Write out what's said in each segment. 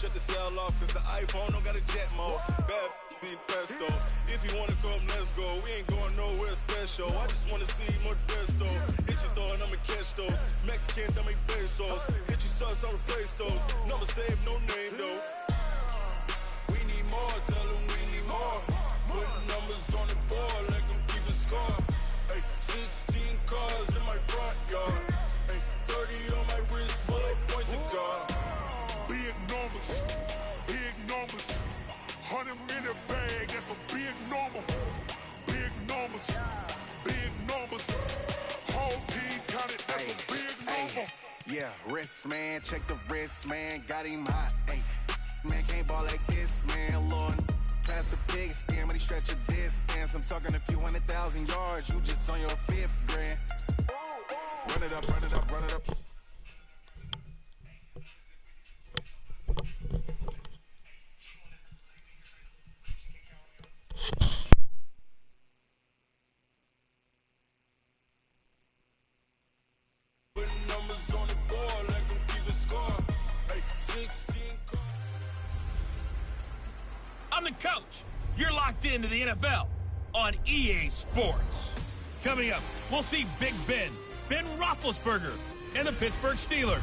shut the cell off, cause the iPhone don't got a jet mode. Bad in pesto. If you wanna come, let's go. We ain't going nowhere special. I just wanna see more desto. Hit your throw and I'ma catch those. Mexican, don't make pesos. Hit your sauce, I'll replace those. Number save, no name though. We need more, tell them we need more. Put numbers on the board, let them keep a score. Hey, 16 cars in my front yard. Hey, 30 on my wrist, bullet point to God. Big numbers, big numbers. 100 in the bag, that's a big number. Big numbers, big numbers. Whole team counted, that's a big number. Yeah, wrist man, check the wrist man, got him hot. Ay, man can't ball like this, man. Lord, past the big skin when he stretch a distance. I'm talking a few 100,000 yards, you just on your 5th grand. Run it up, run it up, run it up. I'm the coach. You're locked into the NFL on EA Sports. Coming up, we'll see Big Ben Roethlisberger, and the Pittsburgh Steelers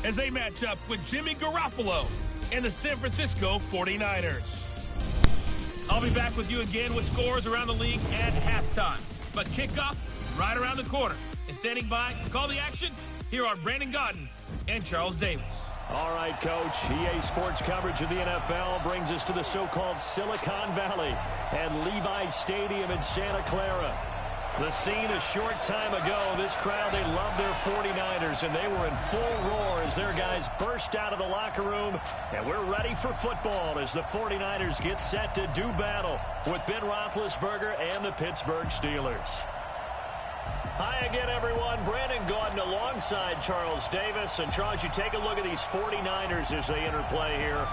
as they match up with Jimmy Garoppolo and the San Francisco 49ers. I'll be back with you again with scores around the league at halftime. But kickoff right around the corner. And standing by to call the action, here are Brandon Gaudin and Charles Davis. All right, Coach. EA Sports coverage of the NFL brings us to the so-called Silicon Valley and Levi Stadium in Santa Clara. The scene a short time ago, this crowd, they love their 49ers, and they were in full roar as their guys burst out of the locker room. And we're ready for football as the 49ers get set to do battle with Ben Roethlisberger and the Pittsburgh Steelers. Hi again, everyone. Brandon Gaudin alongside Charles Davis. And, Charles, you take a look at these 49ers as they interplay here.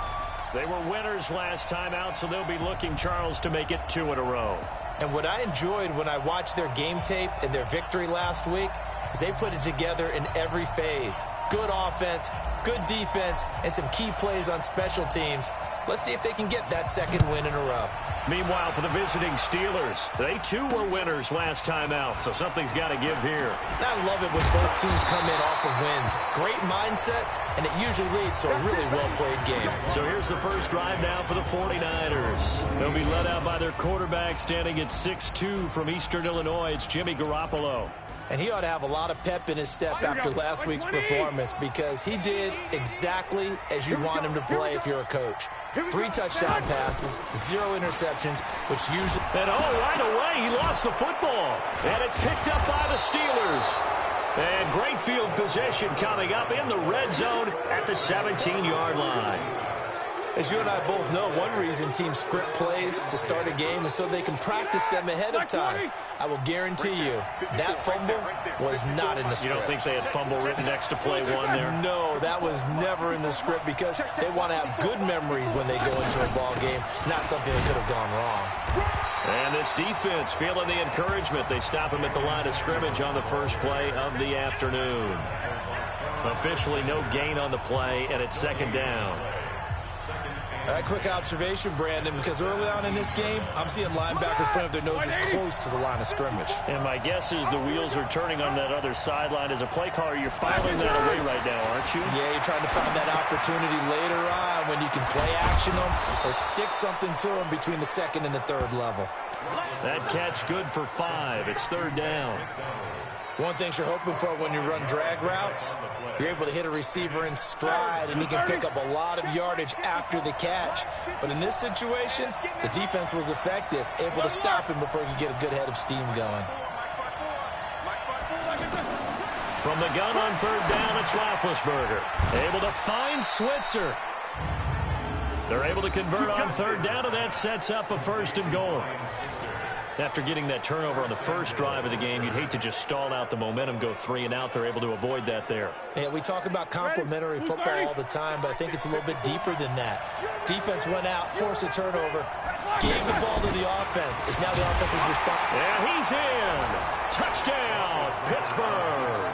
They were winners last time out, so they'll be looking, Charles, to make it 2 in a row. And what I enjoyed when I watched their game tape and their victory last week is they put it together in every phase. Good offense, good defense, and some key plays on special teams. Let's see if they can get that second win in a row. Meanwhile, for the visiting Steelers, they too were winners last time out, so something's got to give here. I love it when both teams come in off of wins. Great mindsets, and it usually leads to a really well-played game. So here's the first drive now for the 49ers. They'll be led out by their quarterback standing at 6'2" from Eastern Illinois. It's Jimmy Garoppolo. And he ought to have a lot of pep in his step after last week's performance because he did exactly as you want him to play if you're a coach. 3 touchdown passes, 0 interceptions, which usually... And right away, he lost the football. And it's picked up by the Steelers. And great field possession coming up in the red zone at the 17-yard line. As you and I both know, one reason teams script plays to start a game is so they can practice them ahead of time. I will guarantee you that fumble was not in the script. You don't think they had fumble written next to play 1 there? No, that was never in the script because they want to have good memories when they go into a ball game, not something that could have gone wrong. And this defense feeling the encouragement. They stop him at the line of scrimmage on the first play of the afternoon. Officially no gain on the play, and it's second down. A quick observation, Brandon, because early on in this game, I'm seeing linebackers putting up their noses close to the line of scrimmage. And my guess is the wheels are turning on that other sideline. As a play caller, you're filing that away right now, aren't you? Yeah, you're trying to find that opportunity later on when you can play action them or stick something to them between the second and the third level. That catch good for 5. It's third down. One thing you're hoping for when you run drag routes, you're able to hit a receiver in stride, and he can pick up a lot of yardage after the catch. But in this situation, the defense was effective, able to stop him before he could get a good head of steam going. From the gun on third down, it's Roethlisberger. Able to find Switzer. They're able to convert on third down, and that sets up a 1st and goal. After getting that turnover on the first drive of the game, you'd hate to just stall out the momentum, go 3 and out. They're able to avoid that there. Yeah, we talk about complementary football all the time, but I think it's a little bit deeper than that. Defense went out, forced a turnover, gave the ball to the offense. It's now the offense's response. And he's in. Touchdown, Pittsburgh.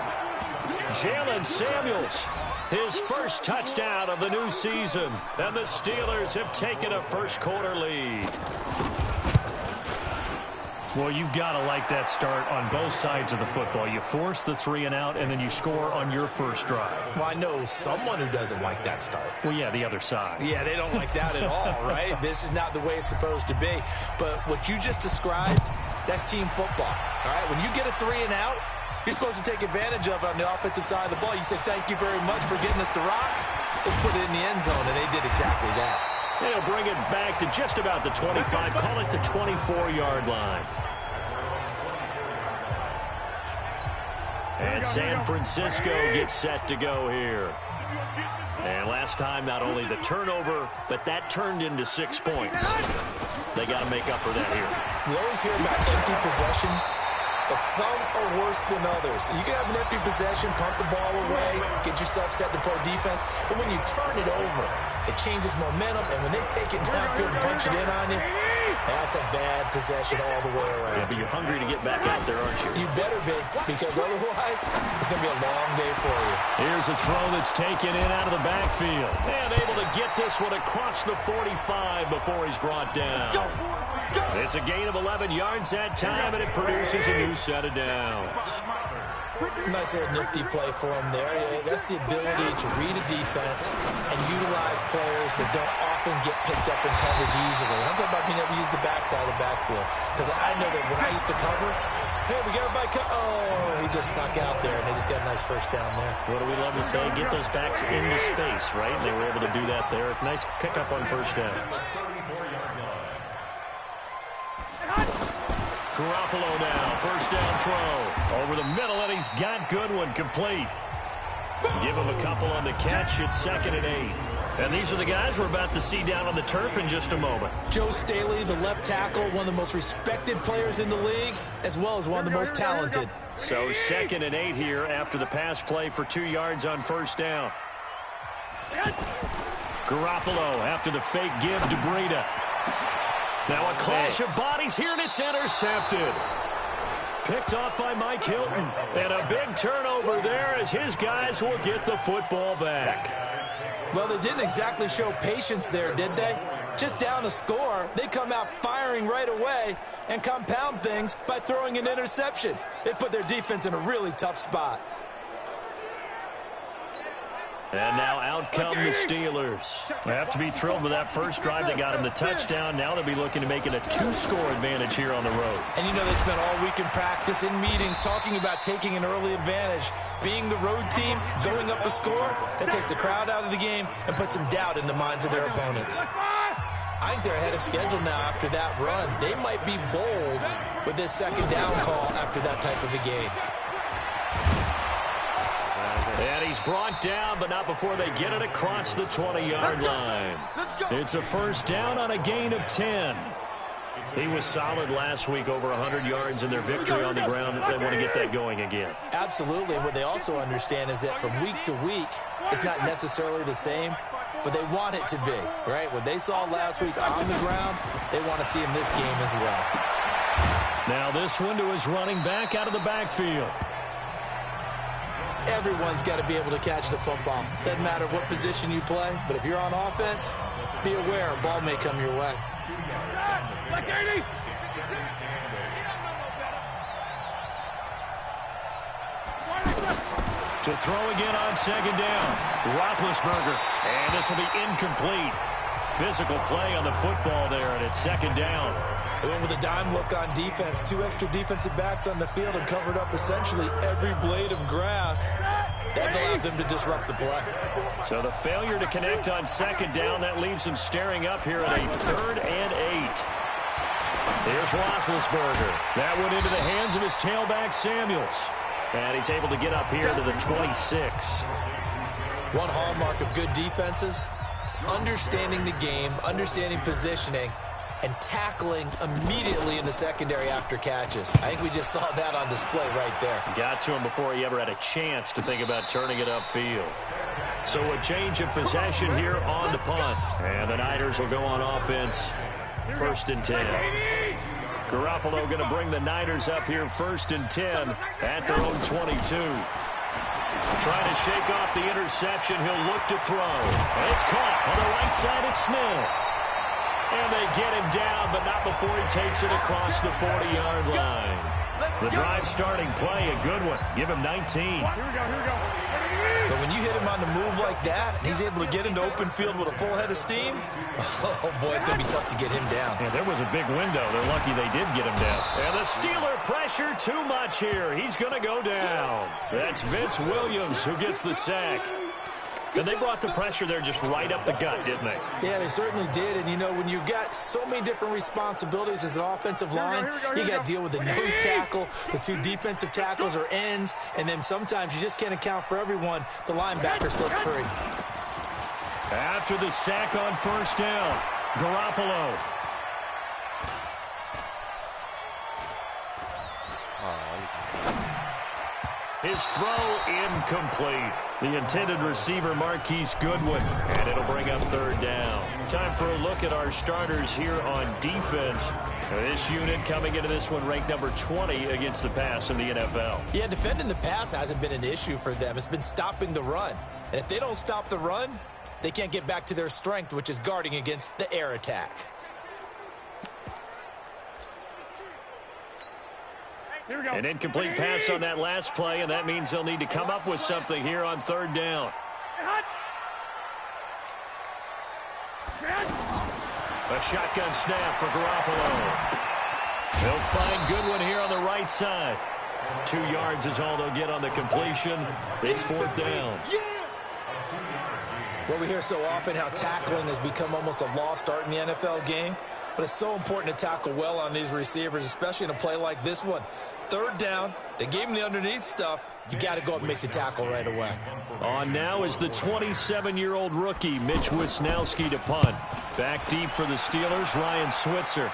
Jalen Samuels, his first touchdown of the new season. And the Steelers have taken a first-quarter lead. Well, you've got to like that start on both sides of the football. You force the 3-and-out, and then you score on your first drive. Well, I know someone who doesn't like that start. Well, yeah, the other side. Yeah, they don't like that at all, right? This is not the way it's supposed to be. But what you just described, that's team football, all right? When you get a 3-and-out, you're supposed to take advantage of it on the offensive side of the ball. You say, thank you very much for getting us the rock. Let's put it in the end zone, and they did exactly that. They'll bring it back to just about the 25, call it the 24-yard line. And San Francisco gets set to go here. And last time, not only the turnover, but that turned into 6 points. They got to make up for that here. We always hear about empty possessions, but some are worse than others. You can have an empty possession, punt the ball away, get yourself set to play defense, but when you turn it over, it changes momentum, and when they take it downfield and punch it in on you, that's a bad possession all the way around. Yeah, but you're hungry to get back out there, aren't you? You better be, because otherwise, it's going to be a long day for you. Here's a throw that's taken in out of the backfield. And able to get this one across the 45 before he's brought down. It's a gain of 11 yards that time, and it produces a new set of downs. Nice little nifty play for him there. That's the ability to read a defense and utilize players that don't often get picked up in coverage easily. And I'm talking about being able to use the backside of the backfield. Because I know that when I used to cover, hey, we got everybody oh, he just snuck out there, and they just got a nice first down there. What do we love to say? Get those backs into space, right? And they were able to do that there. Nice pickup on first down. Garoppolo now, first down throw. Over the middle, and he's got Goodwin complete. Give him a couple on the catch. It's 2nd and 8. And these are the guys we're about to see down on the turf in just a moment. Joe Staley, the left tackle, one of the most respected players in the league, as well as one of the most talented. So 2nd and 8 here after the pass play for 2 yards on first down. Garoppolo after the fake give to Breida. Now a clash of bodies here, and it's intercepted. Picked off by Mike Hilton. And a big turnover there as his guys will get the football back. Well, they didn't exactly show patience there, did they? Just down a score, they come out firing right away and compound things by throwing an interception. They put their defense in a really tough spot. And now out come the Steelers. They have to be thrilled with that first drive. They got him the touchdown. Now they'll be looking to make it a 2-score advantage here on the road. And you know they spent all week in practice, in meetings, talking about taking an early advantage. Being the road team, going up a score, that takes the crowd out of the game and puts some doubt in the minds of their opponents. I think they're ahead of schedule now after that run. They might be bold with this second down call after that type of a game. And he's brought down, but not before they get it across the 20-yard line. It's a first down on a gain of 10. He was solid last week, over 100 yards in their victory on the ground. They want to get that going again. Absolutely. What they also understand is that from week to week, it's not necessarily the same, but they want it to be, right? What they saw last week on the ground, they want to see in this game as well. Now this one to his running back out of the backfield. Everyone's got to be able to catch the football. Doesn't matter what position you play, but if you're on offense, be aware a ball may come your way. To throw again on second down. Roethlisberger, and this will be incomplete. Physical play on the football there, and it's second down. They went with a dime look on defense. 2 extra defensive backs on the field and covered up essentially every blade of grass. That allowed them to disrupt the play. So the failure to connect on second down, that leaves them staring up here at a 3rd and 8. Here's Roethlisberger. That went into the hands of his tailback, Samuels. And he's able to get up here to the 26. One hallmark of good defenses is understanding the game, understanding positioning, and tackling immediately in the secondary after catches. I think we just saw that on display right there. Got to him before he ever had a chance to think about turning it upfield. So a change of possession here on the punt. And the Niners will go on offense, 1st and 10. Garoppolo going to bring the Niners up here 1st and 10 at their own 22. Trying to shake off the interception. He'll look to throw. And it's caught on the right side. It's Smith. And they get him down, but not before he takes it across the 40-yard line. The drive starting play, a good one. Give him 19. Here we go. But when you hit him on the move like that, and he's able to get into open field with a full head of steam, oh, boy, it's going to be tough to get him down. Yeah, there was a big window. They're lucky they did get him down. And the Steeler pressure too much here. He's going to go down. That's Vince Williams who gets the sack. And they brought the pressure there just right up the gut, didn't they? Yeah, they certainly did. And, you know, when you've got so many different responsibilities as an offensive line, you got to deal with the nose tackle, the two defensive tackles or ends, and then sometimes you just can't account for everyone. The linebacker slipped free. After the sack on first down, Garoppolo. His throw incomplete. The intended receiver, Marquise Goodwin, and it'll bring up third down. Time for a look at our starters here on defense. This unit coming into this one ranked number 20 against the pass in the NFL. Yeah, defending the pass hasn't been an issue for them. It's been stopping the run. And if they don't stop the run, they can't get back to their strength, which is guarding against the air attack. An incomplete pass on that last play, and that means they'll need to come up with something here on third down. A shotgun snap for Garoppolo. They'll find Goodwin here on the right side. 2 yards is all they'll get on the completion. It's fourth down. Well, we hear so often how tackling has become almost a lost art in the NFL game, but it's so important to tackle well on these receivers, especially in a play like this one. Third down, they gave him the underneath stuff. You got to go up and make the tackle right away. On now is the 27-year-old rookie, Mitch Wisnowski, to punt. Back deep for the Steelers, Ryan Switzer.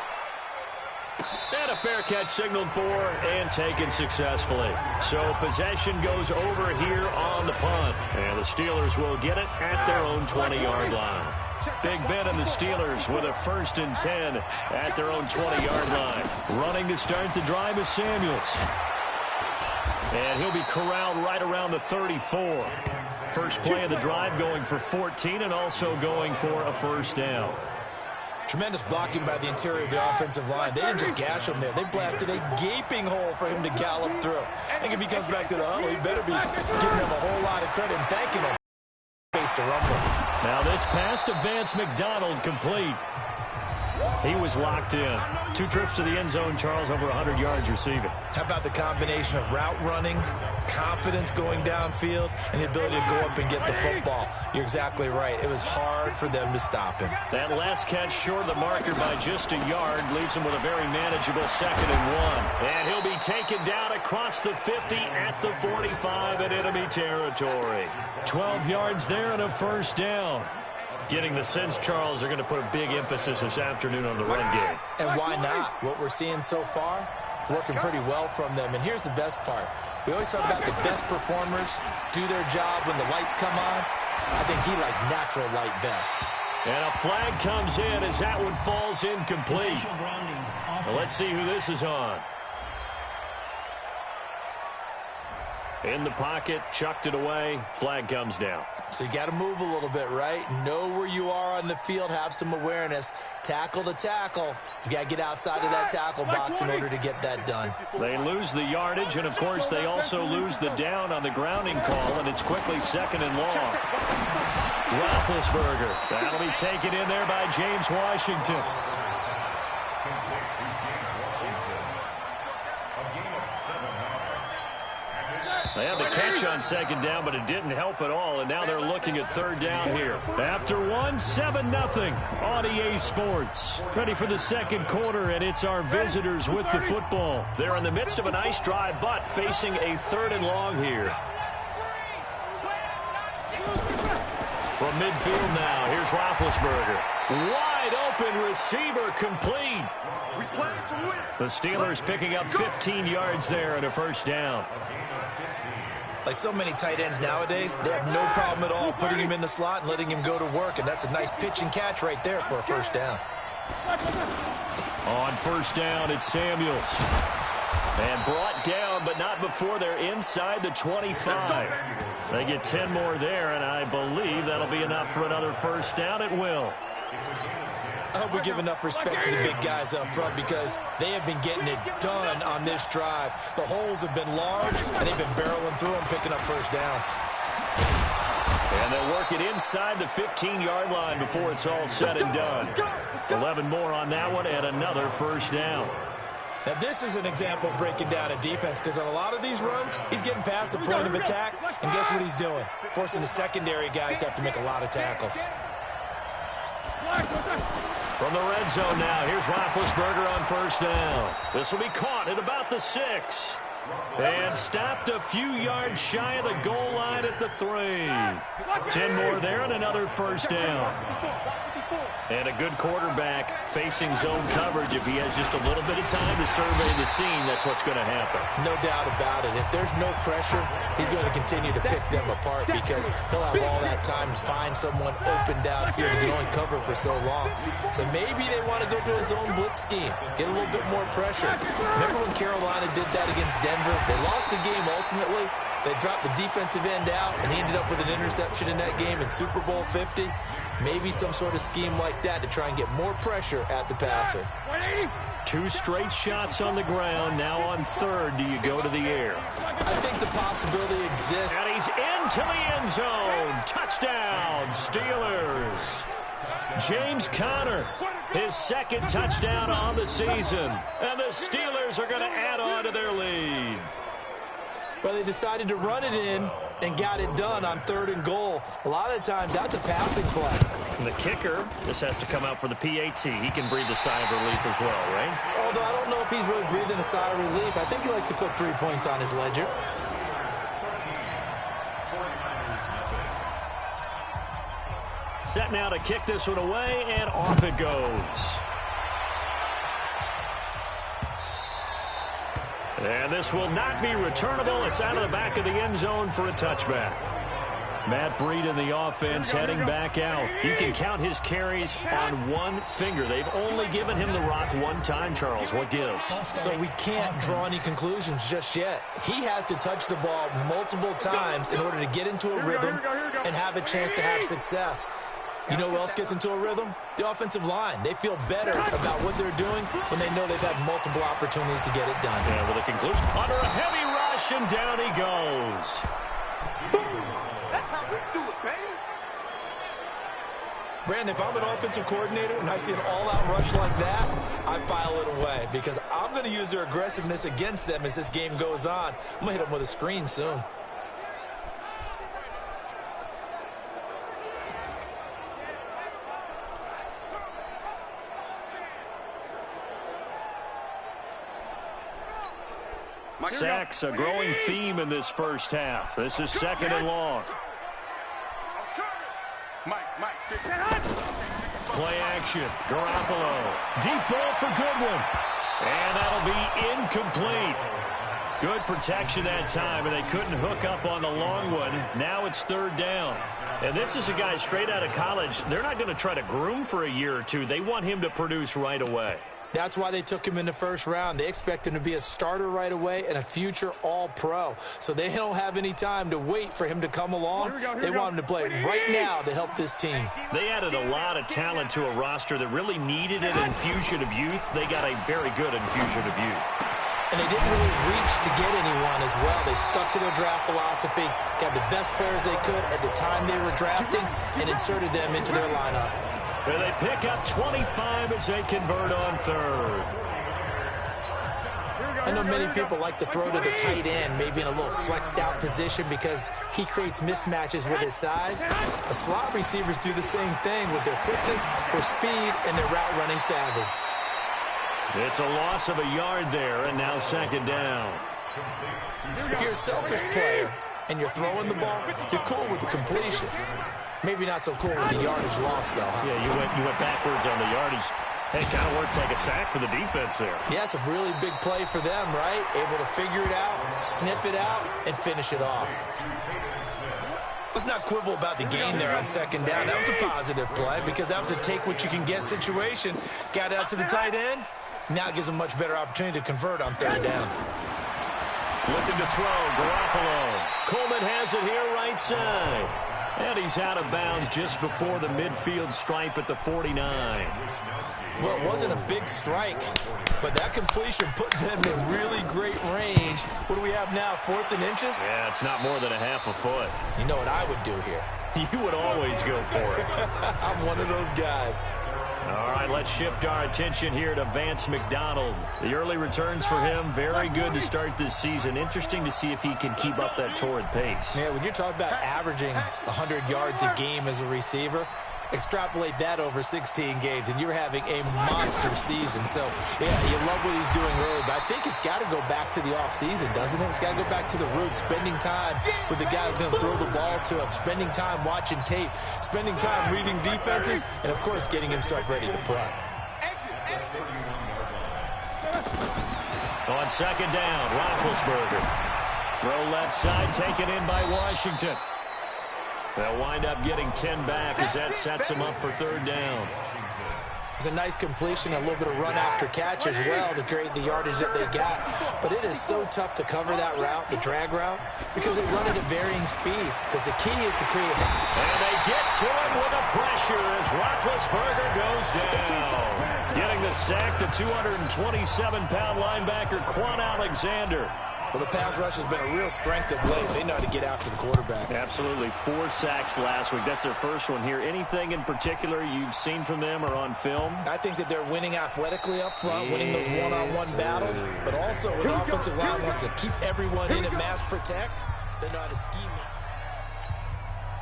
And a fair catch signaled for and taken successfully. So possession goes over here on the punt. And the Steelers will get it at their own 20-yard line. Big Ben and the Steelers with a 1st and 10 at their own 20-yard line. Running to start the drive is Samuels. And he'll be corralled right around the 34. First play of the drive going for 14 and also going for a first down. Tremendous blocking by the interior of the offensive line. They didn't just gash him there. They blasted a gaping hole for him to gallop through. I think if he comes back to the huddle, he better be giving him a whole lot of credit and thanking him. To rumble. Now this pass to Vance McDonald complete. He was locked in. 2 trips to the end zone, Charles, over 100 yards receiving. How about the combination of route running, confidence going downfield, and the ability to go up and get the football? You're exactly right. It was hard for them to stop him. That last catch short of the marker by just a yard leaves him with a very manageable 2nd and 1. And he'll be taken down across the 50 at the 45 in enemy territory. 12 yards there and a first down. Getting the sense, Charles, they're going to put a big emphasis this afternoon on the run game. And why not? What we're seeing so far, it's working pretty well from them. And here's the best part. We always talk about the best performers do their job when the lights come on. I think he likes natural light best. And a flag comes in as that one falls incomplete. Well, let's see who this is on. In the pocket, chucked it away, flag comes down. So you got to move a little bit, right? Know where you are on the field, have some awareness. Tackle to tackle. You got to get outside of that tackle box in order to get that done. They lose the yardage, and of course they also lose the down on the grounding call, and it's quickly 2nd and long. Roethlisberger. That'll be taken in there by James Washington. They had the catch on 2nd down, but it didn't help at all, and now they're looking at 3rd down here. After 7-0 on EA Sports. Ready for the 2nd quarter, and it's our visitors with the football. They're in the midst of a nice drive, but facing a 3rd and long here. From midfield now, here's Roethlisberger. Wide open receiver complete. The Steelers picking up 15 yards there and a first down. Like so many tight ends nowadays, they have no problem at all putting him in the slot and letting him go to work, and that's a nice pitch and catch right there for a first down. On first down, it's Samuels. And brought down, but not before they're inside the 25. They get 10 more there, and I believe that'll be enough for another first down. It will. I hope we give enough respect to the big guys up front because they have been getting it done on this drive. The holes have been large, and they've been barreling through them, picking up first downs. And they'll work it inside the 15-yard line before it's all said and done. 11 more on that one, and another first down. Now, this is an example of breaking down a defense because on a lot of these runs, he's getting past the point of attack, and guess what he's doing? Forcing the secondary guys to have to make a lot of tackles. From the red zone now, here's Roethlisberger on first down. This will be caught at about the 6. And stopped a few yards shy of the goal line at the 3. 10 more there and another first down. And a good quarterback facing zone coverage. If he has just a little bit of time to survey the scene, that's what's going to happen. No doubt about it. If there's no pressure, he's going to continue to pick them apart because he'll have all that time to find someone open downfield. He can only cover for so long. So maybe they want to go to a zone blitz scheme, get a little bit more pressure. Remember when Carolina did that against Denver? They lost the game ultimately. They dropped the defensive end out, and he ended up with an interception in that game in Super Bowl 50. Maybe some sort of scheme like that to try and get more pressure at the passer. 2 straight shots on the ground. Now on third, do you go to the air? I think the possibility exists. And he's into the end zone. Touchdown, Steelers. James Conner, his second touchdown on the season. And the Steelers are going to add on to their lead. Well, they decided to run it in and got it done on 3rd and goal. A lot of times, that's a passing play. And the kicker, this has to come out for the PAT. He can breathe a sigh of relief as well, right? Although I don't know if he's really breathing a sigh of relief. I think he likes to put 3 points on his ledger. Set now to kick this one away, and off it goes. And this will not be returnable. It's out of the back of the end zone for a touchback. Matt Breed in the offense heading back out. You can count his carries on one finger. They've only given him the rock one time, Charles. What gives? So we can't draw any conclusions just yet. He has to touch the ball multiple times in order to get into a rhythm and have a chance to have success. You know who else gets into a rhythm? The offensive line. They feel better about what they're doing when they know they've had multiple opportunities to get it done. Yeah, with a conclusion. Under a heavy rush, and down he goes. That's how we do it, baby. Brandon, if I'm an offensive coordinator and I see an all-out rush like that, I file it away because I'm going to use their aggressiveness against them as this game goes on. I'm going to hit them with a screen soon. Sacks, a growing theme in this first half. This is 2nd and long. Play action. Garoppolo. Deep ball for Goodwin. And that'll be incomplete. Good protection that time, and they couldn't hook up on the long one. Now it's 3rd down. And this is a guy straight out of college. They're not going to try to groom for a year or two. They want him to produce right away. That's why they took him in the first round. They expect him to be a starter right away and a future all-pro. So they don't have any time to wait for him to come along. They want him to play right now to help this team. They added a lot of talent to a roster that really needed an infusion of youth. They got a very good infusion of youth. And they didn't really reach to get anyone as well. They stuck to their draft philosophy, got the best players they could at the time they were drafting, and inserted them into their lineup. And they pick up 25 as they convert on 3rd. I know many people like to throw to the tight end, maybe in a little flexed out position because he creates mismatches with his size. The slot receivers do the same thing with their quickness, their speed, and their route running savvy. It's a loss of a yard there, and now 2nd down. If you're a selfish player and you're throwing the ball, you're cool with the completion. Maybe not so cool with the yardage loss, though. Huh? Yeah, you went backwards on the yardage. Hey, kind of works like a sack for the defense there. Yeah, it's a really big play for them, right? Able to figure it out, sniff it out, and finish it off. Let's not quibble about the gain there on 2nd down. That was a positive play because that was a take-what-you-can-get situation. Got out to the tight end, Now it gives him a much better opportunity to convert on third down. Looking to throw, Garoppolo. Coleman has it here right side. And he's out of bounds just before the midfield stripe at the 49. Well, it wasn't a big strike, but that completion put them in really great range. What do we have now, 4th and inches? Yeah, it's not more than a half a foot. You know what I would do here? You would always go for it. I'm one of those guys. All right, let's shift our attention here to Vance McDonald. The early returns for him, very good to start this season. Interesting to see if he can keep up that torrid pace. Yeah, when you're talking about averaging 100 yards a game as a receiver, extrapolate that over 16 games, and you're having a monster season. So, yeah, you love what he's doing early, but I think it's got to go back to the offseason, doesn't it? It's got to go back to the roots, spending time with the guy who's going to throw the ball to him, spending time watching tape, spending time reading defenses, and, of course, getting himself ready to play. On second down, Roethlisberger. Throw left side, taken in by Washington. They'll wind up getting 10 back as that sets them up for third down. It's a nice completion, a little bit of run after catch as well to create the yardage that they got. But it is so tough to cover that route, the drag route, because they run it at varying speeds. Because the key is to create... And they get to him with the pressure as Roethlisberger goes down. Getting the sack, the 227-pound linebacker, Quan Alexander. Well, the pass rush has been a real strength of late. They know how to get after the quarterback. Absolutely. 4 sacks last week. That's their first one here. Anything in particular you've seen from them or on film? I think that they're winning athletically up front, winning those one-on-one battles, but also an offensive line wants to keep everyone in and mass protect. They know how to scheme it.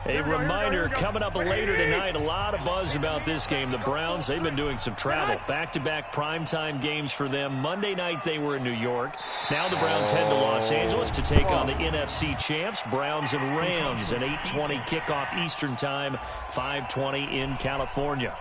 A reminder, coming up later tonight, a lot of buzz about this game. The Browns, they've been doing some travel. Back-to-back primetime games for them. Monday night, they were in New York. Now the Browns head to Los Angeles to take on the NFC champs, Browns and Rams, an 8:20 kickoff Eastern time, 5:20 in California.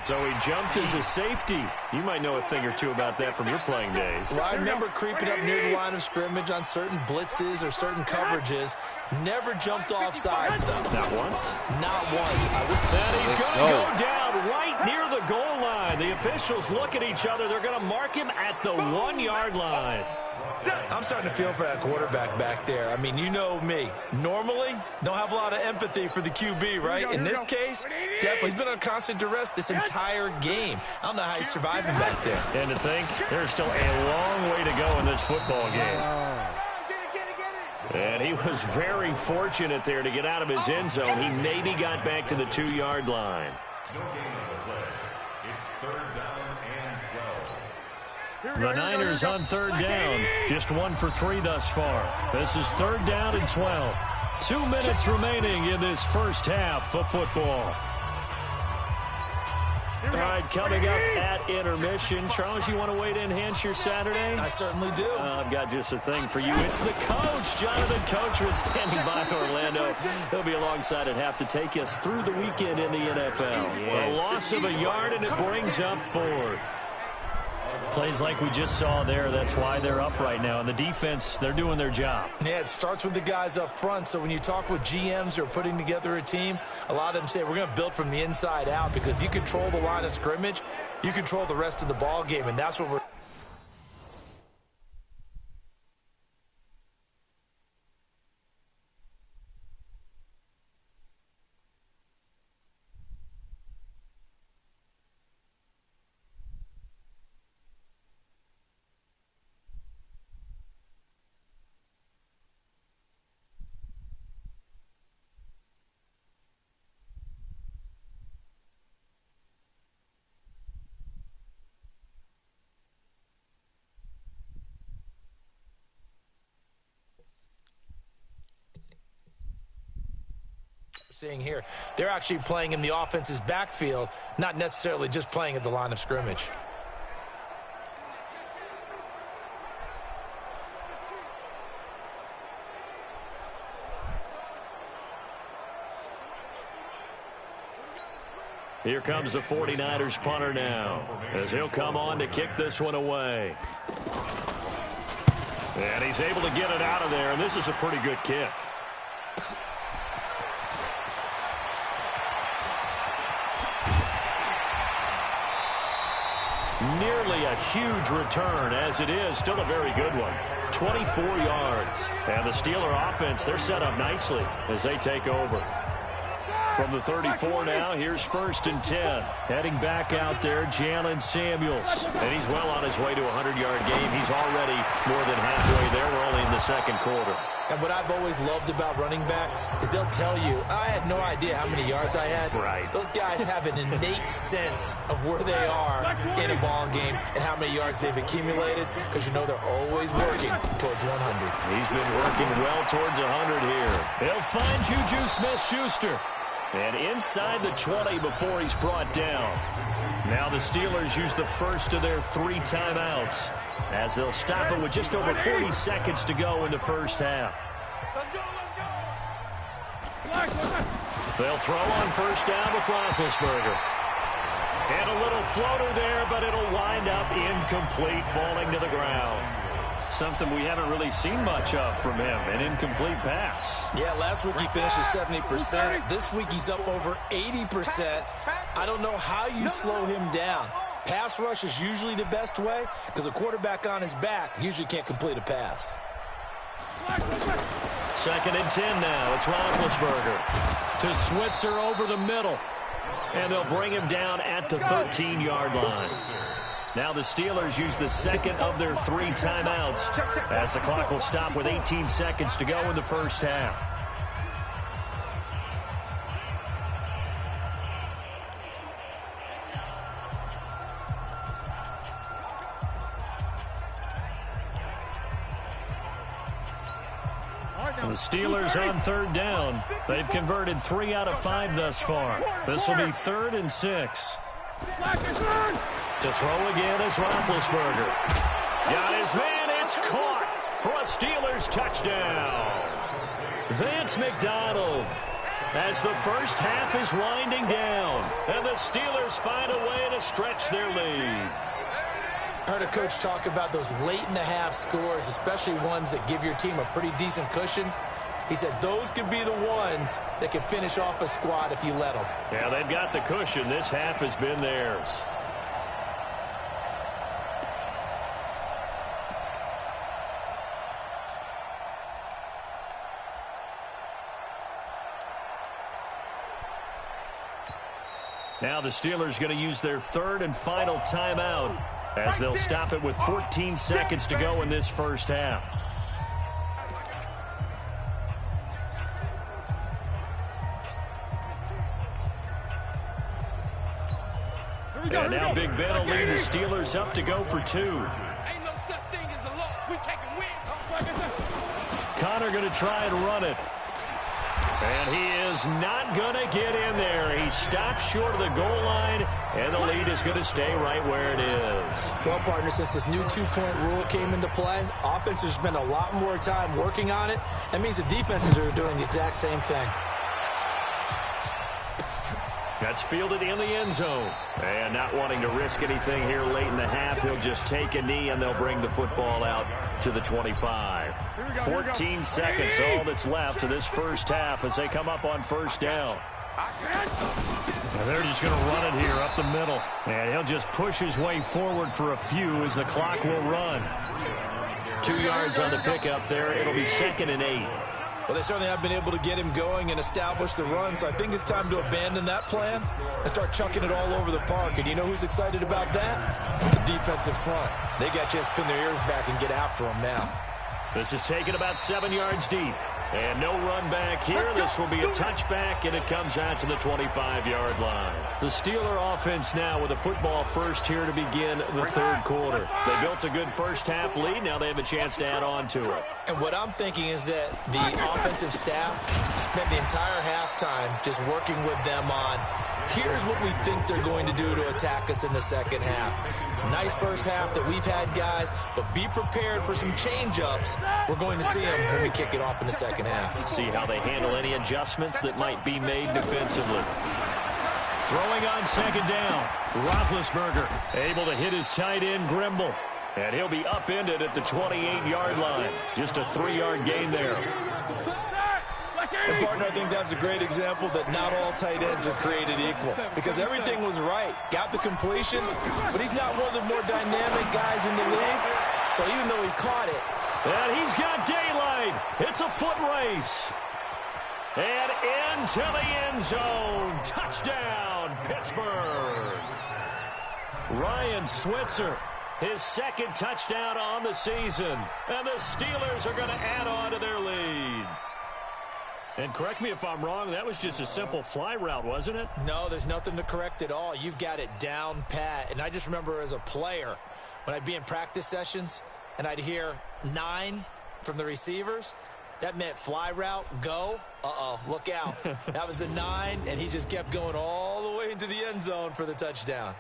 So he jumped as a safety. You might know a thing or two about that from your playing days. Well, I remember creeping up near the line of scrimmage on certain blitzes or certain coverages. Never jumped off sides, though. Not once? Not once. And he's going to go down right near the goal line. The officials look at each other. They're going to mark him at the 1-yard line. I'm starting to feel for that quarterback back there. I mean, you know me. Normally, don't have a lot of empathy for the QB, right? In this case, definitely. He's been on constant duress this entire game. I don't know how he's surviving back there. And to think, there's still a long way to go in this football game. And he was very fortunate there to get out of his end zone. He maybe got back to the 2-yard line. The Niners on third down. Just 1 for 3 thus far. This is third down and 12. 2 minutes remaining in this first half of football. All right, coming up at intermission. Charles, you want to wait to enhance your Saturday? I certainly do. I've got just a thing for you. It's the coach, Jonathan Coachman, standing by Orlando. He'll be alongside at half to take us through the weekend in the NFL. Yes. A loss of a yard, and it brings up 4th. Plays like we just saw there, that's why they're up right now. And the defense, they're doing their job. Yeah, it starts with the guys up front. So when you talk with GMs who are putting together a team, a lot of them say we're going to build from the inside out, because if you control the line of scrimmage, you control the rest of the ball game, and that's what we're... seeing here. They're actually playing in the offense's backfield, not necessarily just playing at the line of scrimmage. Here comes the 49ers punter now, as he'll come on to kick this one away. And he's able to get it out of there, and this is a pretty good kick. nearly a huge return. As it is, still a very good one. 24 yards. And the Steeler offense, they're set up nicely as they take over. From the 34 now, here's 1st and 10. Heading back out there, Jalen Samuels. And he's well on his way to a 100-yard game. He's already more than halfway there. We're only in the second quarter. And what I've always loved about running backs is they'll tell you, I had no idea how many yards I had. Right. Those guys have an innate sense of where they are in a ball game and how many yards they've accumulated, because you know they're always working towards 100. He's been working well towards 100 here. He'll find Juju Smith-Schuster. And inside the 20 before he's brought down. Now the Steelers use the first of their 3 timeouts as they'll stop it with just over 40 seconds to go in the first half. They'll throw on first down with Roethlisberger. And a little floater there, but it'll wind up incomplete, falling to the ground. Something we haven't really seen much of from him, an incomplete pass. Yeah, last week he finished at 70%. This week he's up over 80%. I don't know how you slow him down. Pass rush is usually the best way because a quarterback on his back usually can't complete a pass. 2nd and 10 now. It's Roethlisberger to Switzer over the middle. And they'll bring him down at the 13-yard line. Now the Steelers use the second of their 3 timeouts as the clock will stop with 18 seconds to go in the first half. And the Steelers on 3rd down. They've converted 3 out of 5 thus far. This will be 3rd and 6. To throw again is Roethlisberger. Got his man, it's caught for a Steelers touchdown. Vance McDonald as the first half is winding down. And the Steelers find a way to stretch their lead. I heard a coach talk about those late-in-the-half scores, especially ones that give your team a pretty decent cushion. He said those could be the ones that can finish off a squad if you let them. Yeah, they've got the cushion. This half has been theirs. Now the Steelers going to use their 3rd and final timeout as they'll stop it with 14 seconds to go in this first half. And now Big Ben will lead the Steelers up to go for 2. Ain't no such thing as a loss. We take a win. Connor going to try and run it. And he is not going to get in there. He stops short of the goal line, and the lead is going to stay right where it is. Well, partner, since this new 2-point rule came into play, offenses spend a lot more time working on it. That means the defenses are doing the exact same thing. That's fielded in the end zone. And not wanting to risk anything here late in the half, he'll just take a knee, and they'll bring the football out to the 25. 14 seconds, all that's left to this first half as they come up on first down. And they're just going to run it here up the middle. And he'll just push his way forward for a few as the clock will run. 2 yards on the pickup there. It'll be 2nd and 8. Well, they certainly have been able to get him going and establish the run, so I think it's time to abandon that plan and start chucking it all over the park. And you know who's excited about that? The defensive front. They got to just pin their ears back and get after him now. This is taken about 7 yards deep. And no run back here. This will be a touchback, and it comes out to the 25-yard line. The Steeler offense now with a football first here to begin the 3rd quarter. They built a good first half lead. Now they have a chance to add on to it. And what I'm thinking is that the offensive staff spent the entire halftime just working with them on, here's what we think they're going to do to attack us in the second half. Nice first half that we've had, guys, but be prepared for some change-ups. We're going to see them when we kick it off in the second half. See how they handle any adjustments that might be made defensively. Throwing on 2nd down. Roethlisberger able to hit his tight end, Grimble. And he'll be upended at the 28-yard line. Just a 3-yard gain there. And, partner, I think that's a great example that not all tight ends are created equal because everything was right. Got the completion, but he's not one of the more dynamic guys in the league. So even though he caught it. And he's got daylight. It's a foot race. And into the end zone. Touchdown, Pittsburgh. Ryan Switzer, his second touchdown on the season. And the Steelers are going to add on to their lead. And correct me if I'm wrong, that was just a simple fly route, wasn't it? No, there's nothing to correct at all. You've got it down pat. And I just remember as a player, when I'd be in practice sessions and I'd hear 9 from the receivers, that meant fly route, go. Uh-oh, look out. That was the 9, and he just kept going all the way into the end zone for the touchdown.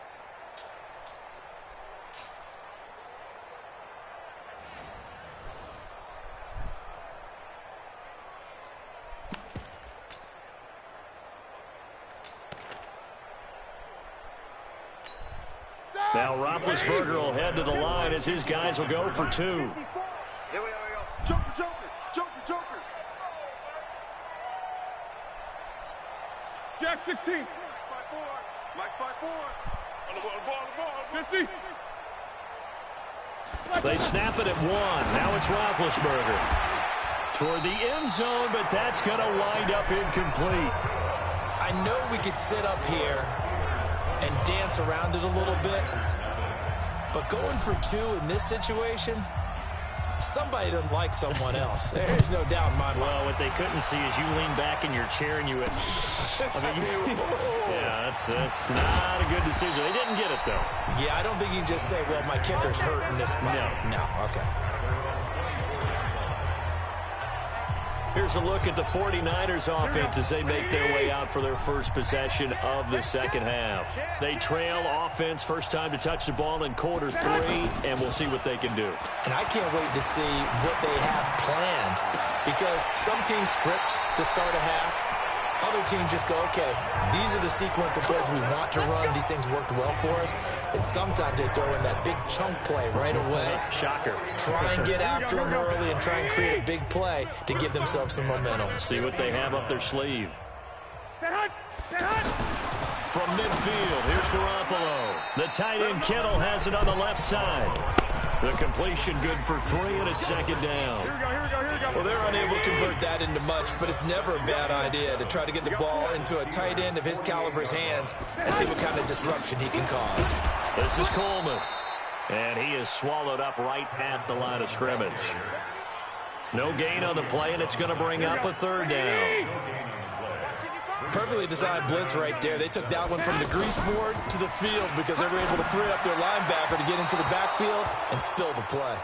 Now Roethlisberger will head to the line as his guys will go for 2. Here we go. Joker. Jack 16. 5-4. Mike's 5-4. On the ball. 50. They snap it at 1. Now it's Roethlisberger. Toward the end zone, but that's going to wind up incomplete. I know we could sit up here and dance around it a little bit, but going for 2 in this situation, somebody doesn't like someone else. There's no doubt in my mind. Well, what they couldn't see is you lean back in your chair and you went, yeah, that's not a good decision. They didn't get it, though. Yeah, I don't think you can just say, well, my kicker's hurt in this spot. No, okay. Here's a look at the 49ers offense as they make their way out for their first possession of the second half. They trail offense first time to touch the ball in quarter 3, and we'll see what they can do. And I can't wait to see what they have planned because some teams script to start a half. Other teams just go, okay, these are the sequence of plays we want to run. These things worked well for us. And sometimes they throw in that big chunk play right away. Shocker. Try and get after them early and try and create a big play to give themselves some momentum. See what they have up their sleeve. From midfield, here's Garoppolo. The tight end Kittle has it on the left side. The completion good for 3, and it's second down. Here we go. Well, they're unable to convert that into much, but it's never a bad idea to try to get the ball into a tight end of his caliber's hands and see what kind of disruption he can cause. This is Coleman, and he is swallowed up right at the line of scrimmage. No gain on the play, and it's going to bring up a third down. Perfectly designed blitz right there. They took that one from the grease board to the field because they were able to free up their linebacker to get into the backfield and spill the play.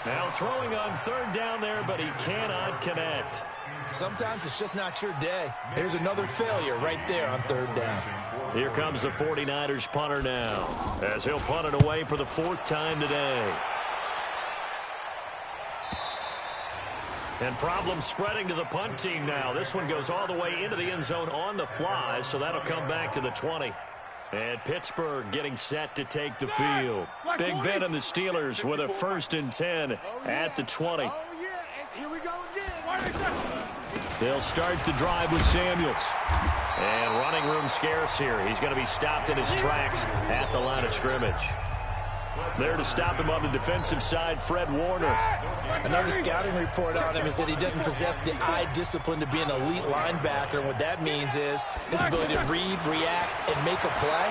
Now throwing on third down there, but he cannot connect. Sometimes it's just not your day. Here's another failure right there on third down. Here comes the 49ers punter now as he'll punt it away for the 4th time today. And problems spreading to the punt team now. This one goes all the way into the end zone on the fly, so that'll come back to the 20. And Pittsburgh getting set to take the field. Big Ben and the Steelers with a 1st and 10 at the 20. Oh, yeah, and here we go again. They'll start the drive with Samuels. And running room scarce here. He's going to be stopped in his tracks at the line of scrimmage. There to stop him on the defensive side, Fred Warner. Another scouting report on him is that he doesn't possess the eye discipline to be an elite linebacker. And what that means is his ability to read, react, and make a play.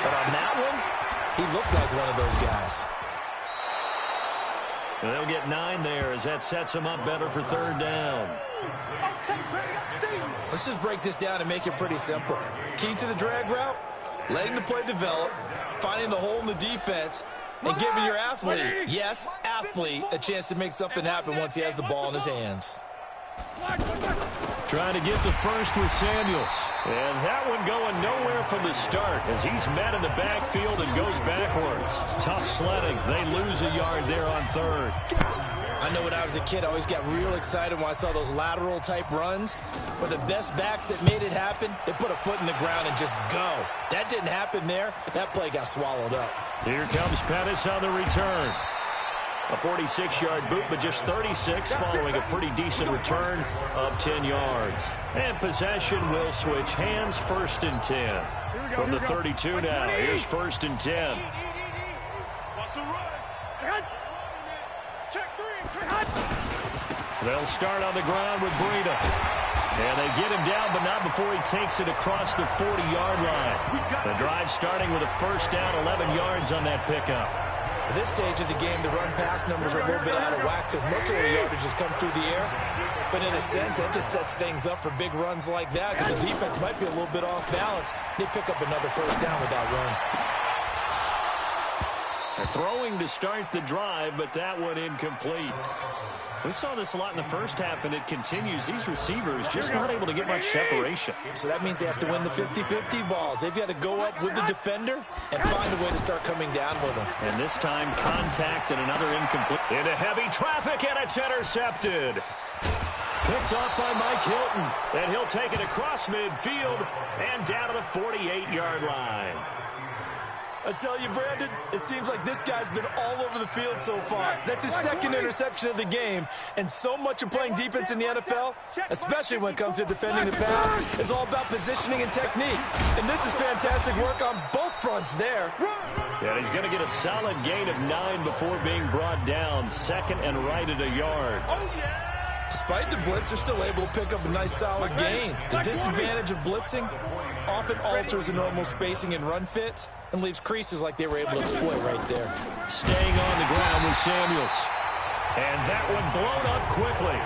But on that one, he looked like one of those guys. And they'll get 9 there as that sets him up better for third down. Let's just break this down and make it pretty simple. Key to the drag route, letting the play develop, finding the hole in the defense, and giving your athlete, yes, athlete, a chance to make something happen once he has the ball in his hands. Trying to get the first with Samuels. And that one going nowhere from the start as he's met in the backfield and goes backwards. Tough sledding. They lose a yard there on third. I know when I was a kid, I always got real excited when I saw those lateral type runs. But the best backs that made it happen, they put a foot in the ground and just go. That didn't happen there. That play got swallowed up. Here comes Pettis on the return. A 46-yard boot, but just 36 following a pretty decent return of 10 yards. And possession will switch hands, 1st and 10. From the 32 now, here's 1st and 10. They'll start on the ground with Breida. And they get him down, but not before he takes it across the 40-yard line. The drive starting with a 1st down, 11 yards on that pickup. At this stage of the game, the run-pass numbers are a little bit out of whack because most of the yardage has come through the air. But in a sense, that just sets things up for big runs like that because the defense might be a little bit off balance. They pick up another 1st down with that run. They're throwing to start the drive, but that one incomplete. We saw this a lot in the first half, and it continues. These receivers just not able to get much separation. So that means they have to win the 50-50 balls. They've got to go up with the defender and find a way to start coming down with them. And this time, contact and another incomplete. Into heavy traffic, and it's intercepted. Picked off by Mike Hilton, and he'll take it across midfield and down to the 48-yard line. I tell you, Brandon, it seems like this guy's been all over the field so far. That's his 2nd interception of the game, and so much of playing defense in the NFL, especially when it comes to defending the pass, is all about positioning and technique. And this is fantastic work on both fronts there. Yeah, he's going to get a solid gain of 9 before being brought down. 2nd and right at a yard. Oh, yeah! Despite the blitz, they're still able to pick up a nice solid gain. The disadvantage of blitzing often alters the normal spacing and run fits and leaves creases like they were able to exploit right there. Staying on the ground with Samuels. And that one blown up quickly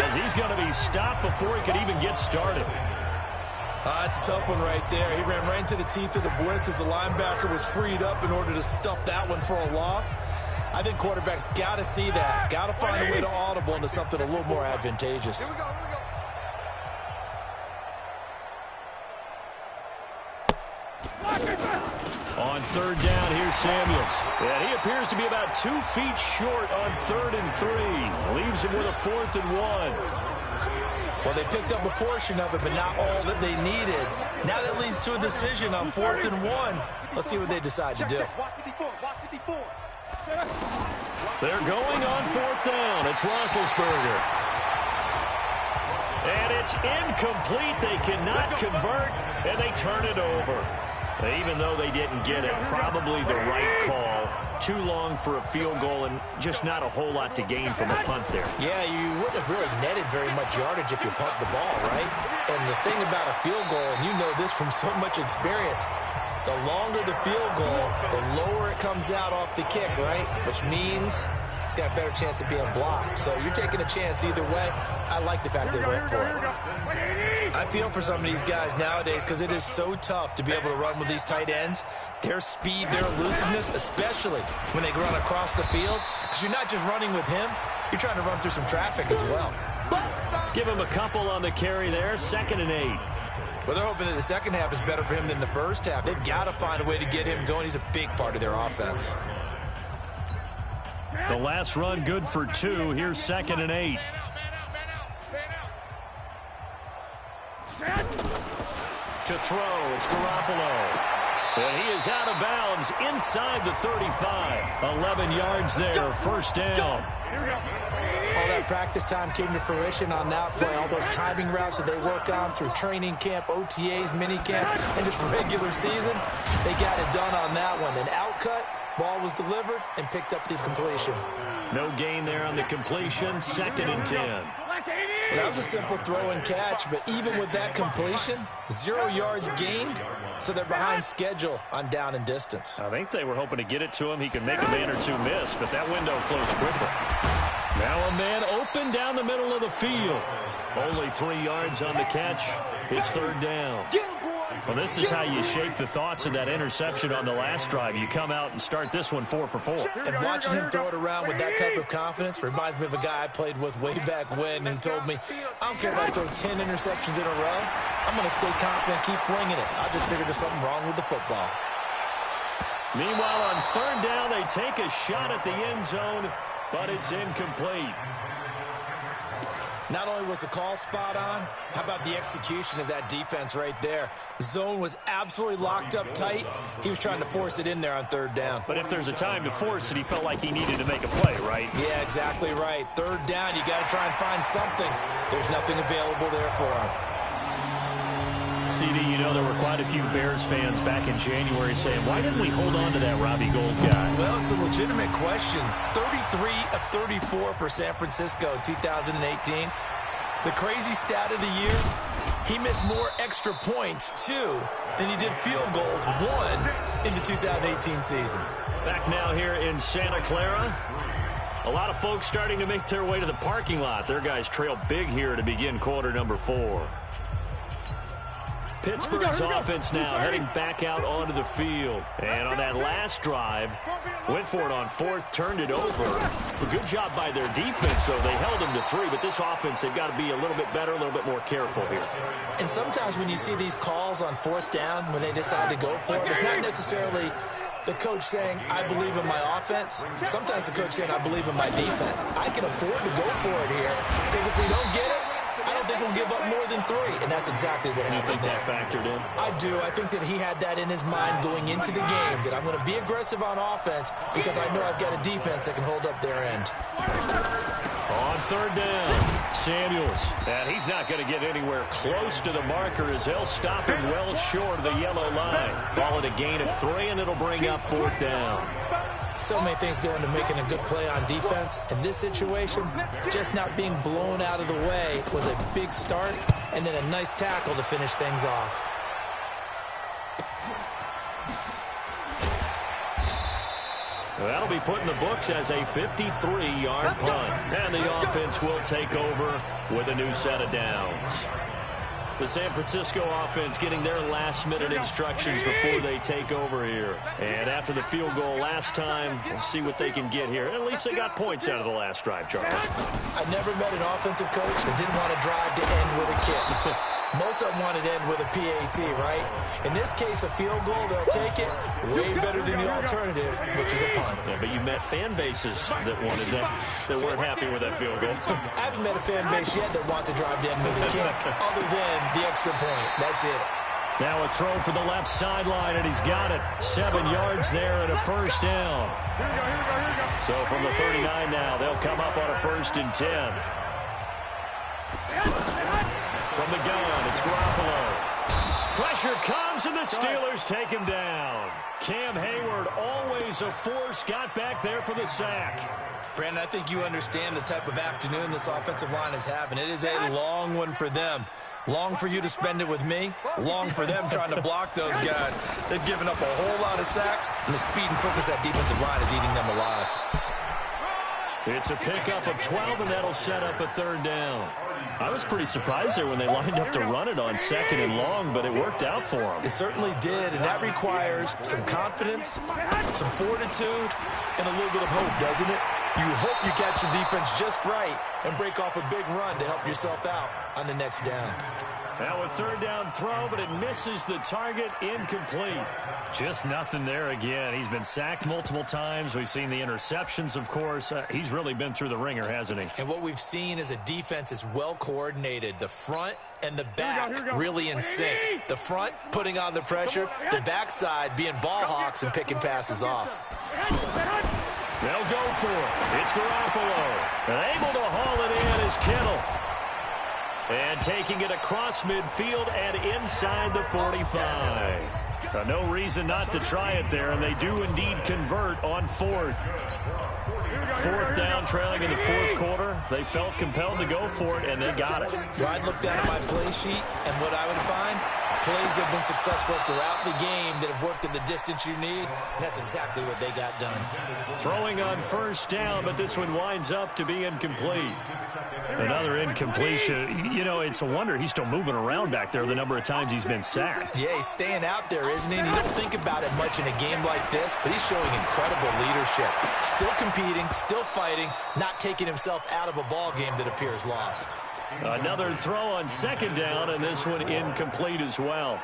as he's going to be stopped before he could even get started. It's a tough one right there. He ran right into the teeth of the blitz as the linebacker was freed up in order to stuff that one for a loss. I think quarterbacks got to see that. Got to find a way to audible into something a little more advantageous. Here we go. On 3rd down, here's Samuels. And he appears to be about 2 feet short on 3rd and 3. Leaves him with a 4th and 1. Well, they picked up a portion of it, but not all that they needed. Now that leads to a decision on 4th and 1. Let's see what they decide to do. They're going on 4th down. It's Roethlisberger. And it's incomplete. They cannot convert, and they turn it over. Even though they didn't get it, probably the right call. Too long for a field goal and just not a whole lot to gain from a punt there. Yeah, you wouldn't have really netted very much yardage if you punt the ball, right? And the thing about a field goal, and you know this from so much experience, the longer the field goal, the lower it comes out off the kick, right? Which means it's got a better chance of being blocked. So you're taking a chance either way. I like the fact they went for it. I feel for some of these guys nowadays because it is so tough to be able to run with these tight ends. Their speed, their elusiveness, especially when they run across the field. Because you're not just running with him, you're trying to run through some traffic as well. Give him a couple on the carry there, 2nd and 8. Well, they're hoping that the second half is better for him than the first half. They've got to find a way to get him going. He's a big part of their offense. The last run good for 2. Here's 2nd and 8. To throw, it's Garoppolo. And he is out of bounds inside the 35. 11 yards there, 1st down. All that practice time came to fruition on that play. All those timing routes that they work on through training camp, OTAs, mini camp, and just regular season, they got it done on that one. An outcut, ball was delivered, and picked up the completion. No gain there on the completion, 2nd and 10. Well, that was a simple throw and catch, but even with that completion, 0 yards gained, so they're behind schedule on down and distance. I think they were hoping to get it to him. He could make a man or two miss, but that window closed quickly. Now a man open down the middle of the field. Only 3 yards on the catch. It's 3rd down. Well, this is how you shake the thoughts of that interception on the last drive. You come out and start this one 4 for 4. And watching him throw it around with that type of confidence reminds me of a guy I played with way back when and told me, I don't care if I throw 10 interceptions in a row. I'm going to stay confident, keep flinging it. I just figured there's something wrong with the football. Meanwhile, on 3rd down, they take a shot at the end zone, but it's incomplete. Not only was the call spot on, how about the execution of that defense right there? The zone was absolutely locked up tight. He was trying to force it in there on third down. But if there's a time to force it, he felt like he needed to make a play, right? Yeah, exactly right. Third down, you got to try and find something. There's nothing available there for him. CD, you know there were quite a few Bears fans back in January saying, why didn't we hold on to that Robbie Gould guy? Well, it's a legitimate question. 33 of 34 for San Francisco 2018. The crazy stat of the year, he missed more extra points, 2, than he did field goals, 1, in the 2018 season. Back now here in Santa Clara. A lot of folks starting to make their way to the parking lot. Their guys trail big here to begin quarter number 4. Pittsburgh's offense now heading back out onto the field. And on that last drive, went for it on 4th, turned it over. A good job by their defense, though. They held them to 3, but this offense, they've got to be a little bit better, a little bit more careful here. And sometimes when you see these calls on 4th down, when they decide to go for it, it's not necessarily the coach saying, I believe in my offense. Sometimes the coach saying, I believe in my defense. I can afford to go for it here, because if we don't get it, I don't think we'll give up more than 3, and that's exactly what happened there. You think that factored in? I do. I think that he had that in his mind going into the game, that I'm going to be aggressive on offense because I know I've got a defense that can hold up their end. On 3rd down, Samuels. And he's not going to get anywhere close to the marker as they'll stop him well short of the yellow line. Call it a gain of 3, and it'll bring up 4th down. So many things go into making a good play on defense. In this situation, just not being blown out of the way was a big start, and then a nice tackle to finish things off. That'll be put in the books as a 53-yard punt. And the offense will take over with a new set of downs. The San Francisco offense getting their last-minute instructions before they take over here. And after the field goal last time, we'll see what they can get here. At least they got points out of the last drive, Charles. I've never met an offensive coach that didn't want to drive to end with a kick. Most of them wanted to end with a PAT, right? In this case, a field goal, they'll take it. Way better than the alternative, which is a punt. Yeah, but you met fan bases that wanted that weren't happy with that field goal. I haven't met a fan base yet that wants to drive to end with a kick, other than the extra point. That's it. Now a throw for the left sideline, and he's got it. 7 yards there and a 1st down. So from the 39 now, they'll come up on a 1st and 10. From the gun, it's Garoppolo. Pressure comes, and the Steelers take him down. Cam Hayward, always a force, got back there for the sack. Brandon, I think you understand the type of afternoon this offensive line is having. It is a long one for them. Long for you to spend it with me. Long for them trying to block those guys. They've given up a whole lot of sacks, and the speed and quickness of that defensive line is eating them alive. It's a pickup of 12, and that'll set up a 3rd down. I was pretty surprised there when they lined up to run it on 2nd and long, but it worked out for them. It certainly did, and that requires some confidence, some fortitude, and a little bit of hope, doesn't it? You hope you catch the defense just right and break off a big run to help yourself out on the next down. Now a 3rd down throw, but it misses the target, incomplete. Just nothing there again. He's been sacked multiple times. We've seen the interceptions, of course. He's really been through the ringer, hasn't he? And what we've seen is a defense that's well coordinated. The front and the back really in sync. The front putting on the pressure, the backside being ball hawks and picking passes off. They'll go for it. It's Garoppolo. And able to haul it in is Kittle. And taking it across midfield and inside the 45. No reason not to try it there, and they do indeed convert on 4th. 4th down, trailing in the 4th quarter. They felt compelled to go for it, and they got it. Well, I'd look down at my play sheet, and what I would find, plays have been successful throughout the game that have worked in the distance you need, and that's exactly what they got done. Throwing on 1st down, but this one winds up to be incomplete. Another incompletion. You know, it's a wonder he's still moving around back there the number of times he's been sacked. Yeah, he's staying out there, isn't he? And you don't think about it much in a game like this, but he's showing incredible leadership. Still competing, still fighting, not taking himself out of a ball game that appears lost. Another throw on 2nd down, and this one incomplete as well.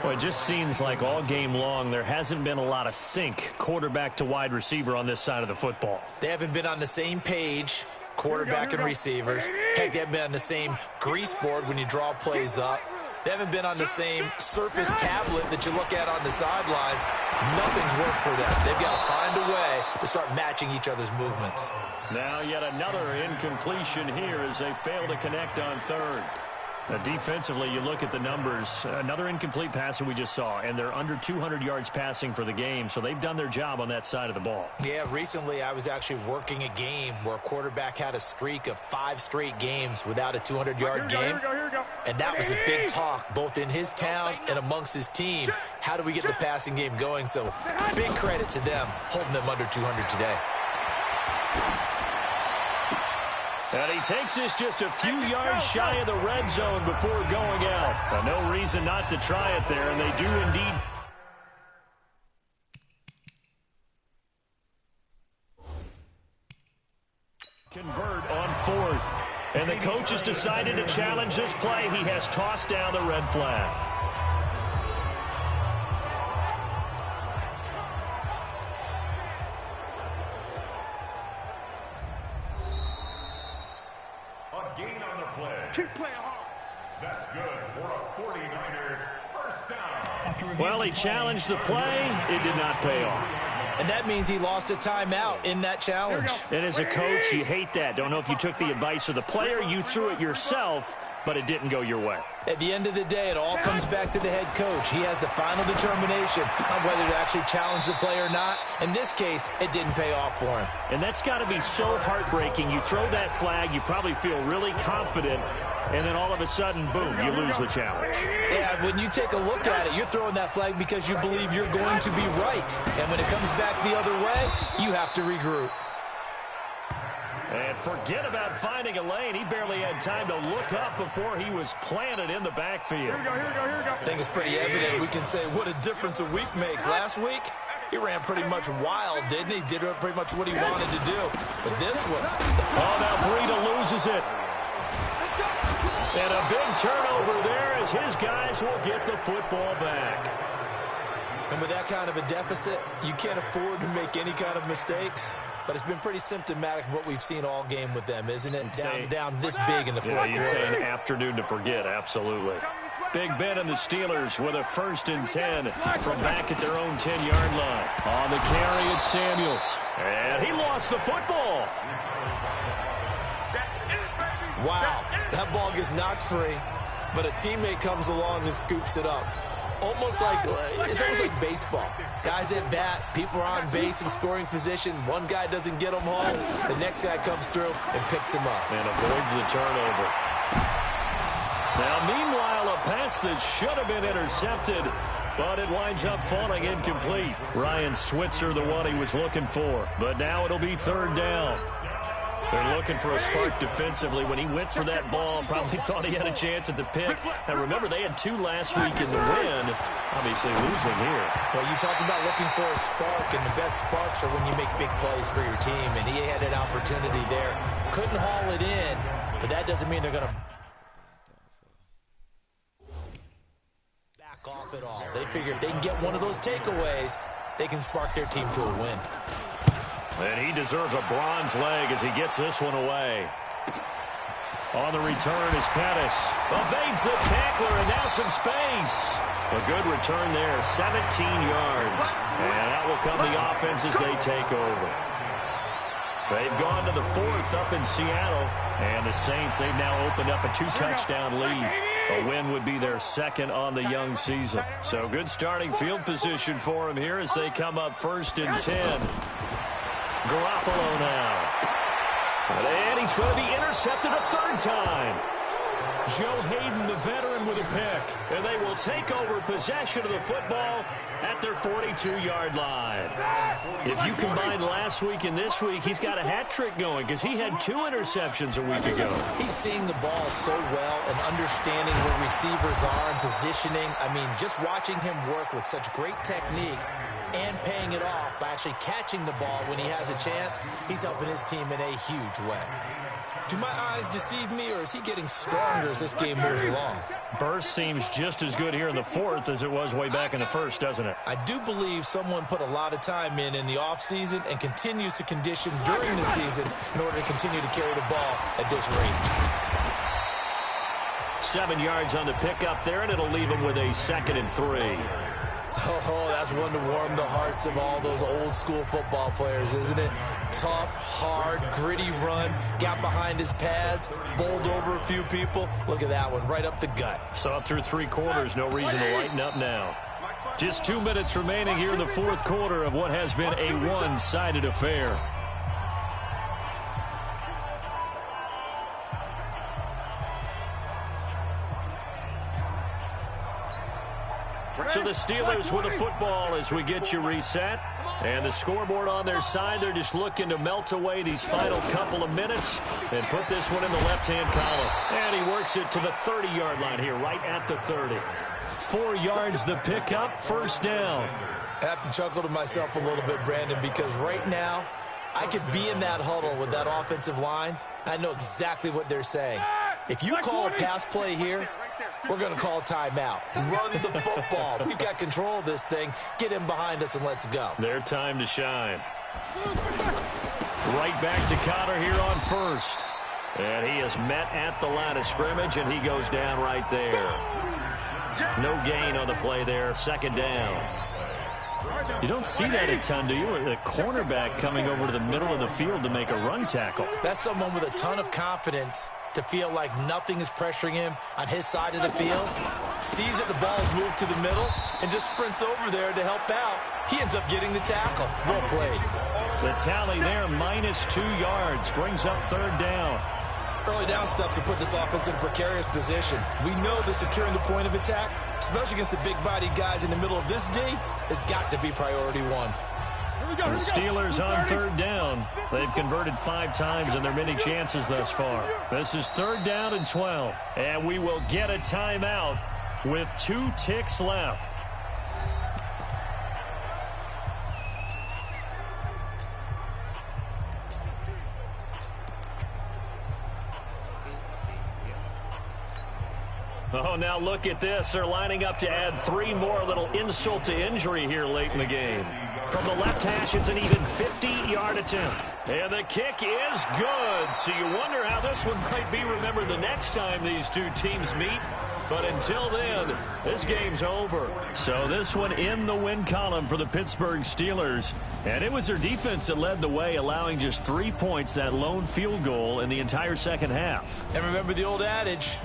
Well, it just seems like all game long there hasn't been a lot of sync quarterback to wide receiver on this side of the football. They haven't been on the same page quarterback and receivers. Heck, they haven't been on the same grease board when you draw plays up. They haven't been on the same surface tablet that you look at on the sidelines. Nothing's worked for them. They've got to find a way to start matching each other's movements. Now yet another incompletion here as they fail to connect on third. Defensively, you look at the numbers. Another incomplete pass that we just saw, and they're under 200 yards passing for the game, so they've done their job on that side of the ball. Yeah, recently I was actually working a game where a quarterback had a streak of 5 straight games without a 200-yard game. And that was a big talk, both in his town and amongst his team. How do we get the passing game going? So big credit to them, holding them under 200 today. And he takes this just a few yards shy of the red zone before going out. No reason not to try it there, and they do indeed. Convert on fourth. And the coach has decided to challenge this play. He has tossed down the red flag. Keep playing hard. That's good for a 49er first down. Well, he challenged the play. It did not pay off. And that means he lost a timeout in that challenge. And as a coach, you hate that. Don't know if you took the advice of the player, you threw it yourself, but it didn't go your way. At the end of the day, it all comes back to the head coach. He has the final determination on whether to actually challenge the play or not. In this case, it didn't pay off for him. And that's got to be so heartbreaking. You throw that flag, you probably feel really confident, and then all of a sudden, boom, you lose the challenge. Yeah, when you take a look at it, you're throwing that flag because you believe you're going to be right. And when it comes back the other way, you have to regroup. And forget about finding a lane. He barely had time to look up before he was planted in the backfield. Here we go. I think it's pretty evident. We can say what a difference a week makes. Last week, he ran pretty much wild, didn't he? Did pretty much what he wanted to do. But this one. Oh, now Breida loses it. And a big turnover there as his guys will get the football back. And with that kind of a deficit, you can't afford to make any kind of mistakes. But it's been pretty symptomatic of what we've seen all game with them, isn't it? Down this big in the fourth quarter. Yeah, you'd say an afternoon to forget, absolutely. Big Ben and the Steelers with a 1st and 10 from back at their own 10-yard line. On the carry, it's Samuels. And he lost the football. Wow, that ball gets knocked free, but a teammate comes along and scoops it up. It's almost like baseball. Guys at bat, people are on base in scoring position. One guy doesn't get him home. The next guy comes through and picks him up. And avoids the turnover. Now, meanwhile, a pass that should have been intercepted, but it winds up falling incomplete. Ryan Switzer, the one he was looking for. But now it'll be 3rd down. They're looking for a spark defensively. When he went for that ball, probably thought he had a chance at the pick. And remember, they had 2 last week in the win. Obviously losing here. Well, you talk about looking for a spark, and the best sparks are when you make big plays for your team. And he had an opportunity there. Couldn't haul it in, but that doesn't mean they're going to back off at all. They figure if they can get one of those takeaways, they can spark their team to a win. And he deserves a bronze leg as he gets this one away. On the return is Pettis. Evades the tackler, and now some space. A good return there, 17 yards. And out will come the offense as they take over. They've gone to the 4th up in Seattle. And the Saints, they've now opened up a 2-touchdown lead. A win would be their 2nd on the young season. So good starting field position for them here as they come up 1st and 10. Garoppolo now. And he's going to be intercepted a 3rd time. Joe Hayden, the veteran, with a pick. And they will take over possession of the football at their 42-yard line. If you combine last week and this week, he's got a hat trick going because he had 2 interceptions a week ago. He's seeing the ball so well and understanding where receivers are and positioning. I mean, just watching him work with such great technique and paying it off by actually catching the ball when he has a chance. He's helping his team in a huge way. Do my eyes deceive me, or is he getting stronger as this game moves along? Burst seems just as good here in the fourth as it was way back in the first, doesn't it? I do believe someone put a lot of time in the offseason and continues to condition during the season in order to continue to carry the ball at this rate. 7 yards on the pickup there, and it'll leave him with a 2nd and 3. Oh, that's one to warm the hearts of all those old-school football players, isn't it? Tough, hard, gritty run, got behind his pads, bowled over a few people. Look at that one, right up the gut. So through 3 quarters, no reason to lighten up now. Just 2 minutes remaining here in the fourth quarter of what has been a one-sided affair. So the Steelers with the football as we get you reset. And the scoreboard on their side, they're just looking to melt away these final couple of minutes and put this one in the left-hand column. And he works it to the 30-yard line here, right at the 30. 4 yards the pickup, first down. I have to chuckle to myself a little bit, Brandon, because right now I could be in that huddle with that offensive line. I know exactly what they're saying. If you call a pass play here, we're going to call timeout. Run the football. We've got control of this thing. Get him behind us and let's go. Their time to shine. Right back to Cotter here on first. And he is met at the line of scrimmage, and he goes down right there. No gain on the play there. 2nd down. You don't see that a ton, do you? The cornerback coming over to the middle of the field to make a run tackle. That's someone with a ton of confidence to feel like nothing is pressuring him on his side of the field. Sees that the ball's moved to the middle and just sprints over there to help out. He ends up getting the tackle. Well played. The tally there, -2 yards, brings up 3rd down. Early down stuff to put this offense in a precarious position. We know that securing the point of attack, especially against the big-bodied guys in the middle of this D, has got to be priority one. The Steelers on 3rd down. They've converted 5 times in their many chances thus far. This is 3rd down and 12. And we will get a timeout with 2 ticks left. Oh, now look at this. They're lining up to add 3 more. Little insult to injury here late in the game. From the left hash, it's an even 50-yard attempt. And the kick is good. So you wonder how this one might be remembered the next time these two teams meet. But until then, this game's over. So this one in the win column for the Pittsburgh Steelers. And it was their defense that led the way, allowing just 3 points, that lone field goal in the entire second half. And remember the old adage,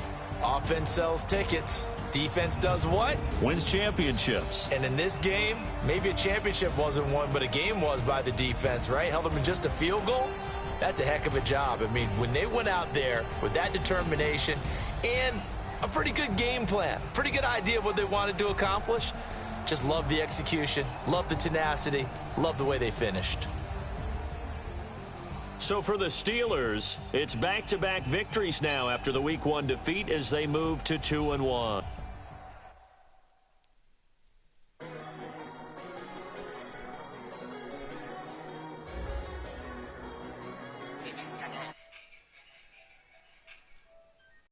offense sells tickets. Defense does what? Wins championships. And in this game, maybe a championship wasn't won, but a game was by the defense, right? Held them in just a field goal. That's a heck of a job. I mean, when they went out there with that determination and a pretty good game plan, pretty good idea of what they wanted to accomplish, just love the execution, love the tenacity, love the way they finished. So for the Steelers, it's back-to-back victories now after the Week 1 defeat as they move to 2-1.